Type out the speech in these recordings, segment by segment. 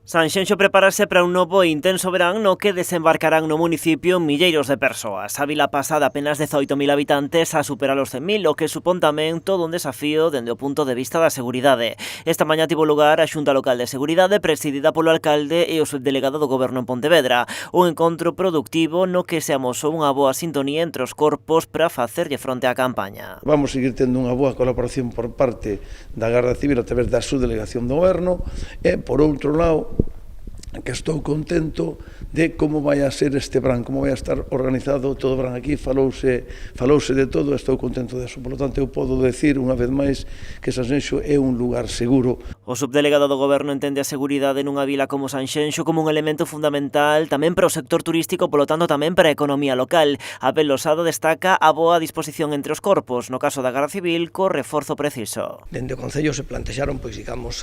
Sanxenxo prepárase para un novo e intenso verán no que desembarcarán no municipio milleiros de persoas. A vila pasa de apenas 18.000 habitantes a superar os 100.000, o que supón tamén todo un desafío dende o punto de vista da seguridade. Esta mañá tivo lugar a Xunta Local de Seguridade presidida polo alcalde e o subdelegado do Goberno en Pontevedra. Un encontro productivo no que se amosou unha boa sintonía entre os corpos para facerlle fronte á campaña. Vamos seguir tendo unha boa colaboración por parte da Garda Civil a través da subdelegación do Goberno e, por outro lado, que estou contento de como vai a ser este verán, como vai a estar organizado todo o verán aquí, falouse de todo, estou contento deso. Por lo tanto, eu podo decir unha vez máis que Sanxenxo é un lugar seguro. O subdelegado do Goberno entende a seguridade nunha vila como Sanxenxo como un elemento fundamental tamén para o sector turístico, polo tanto tamén para a economía local. Abel Losada destaca a boa disposición entre os corpos, no caso da Garda Civil, co reforzo preciso. Dende o Concello se plantexaron, digamos,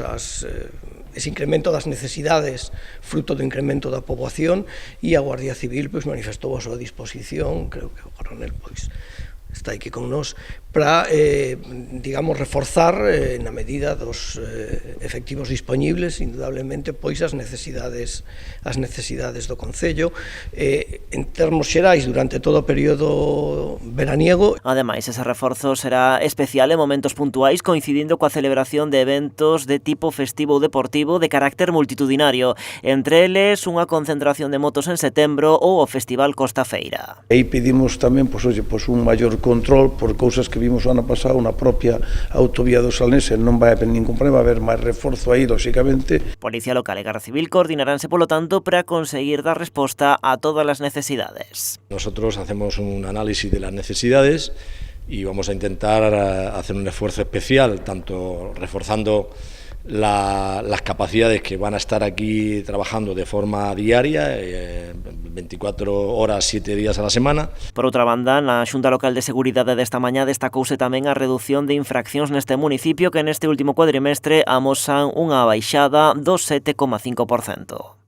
ese incremento das necesidades fruto do incremento da poboación, e a Guardia Civil manifestou a súa disposición, creo que o coronel está aquí con nós, para, digamos, reforzar na medida dos efectivos disponibles, indudablemente, as necesidades do Concello, en termos xerais, durante todo o período veraniego. Ademais, ese reforzo será especial en momentos puntuais, coincidindo coa celebración de eventos de tipo festivo ou deportivo de carácter multitudinario, entre eles unha concentración de motos en setembro ou o Festival Costa Feira. E aí pedimos tamén un maior control por cousas que vimos o ano pasado na propia autovía do Salnés. Non vai haber ningún problema, vai haber máis reforzo aí, lóxicamente. Policía Local e Garda Civil coordinaránse, polo tanto, para conseguir dar resposta a todas las necesidades. Nosotros hacemos un análisis de las necesidades y vamos a intentar hacer un esfuerzo especial, tanto reforzando las capacidades que van a estar aquí trabajando de forma diaria, 24 horas, 7 días a la semana. Por outra banda, na Xunta Local de Seguridade desta mañá destacouse tamén a reducción de infraccións neste municipio, que neste último cuadrimestre amosan unha baixada do 7,5%.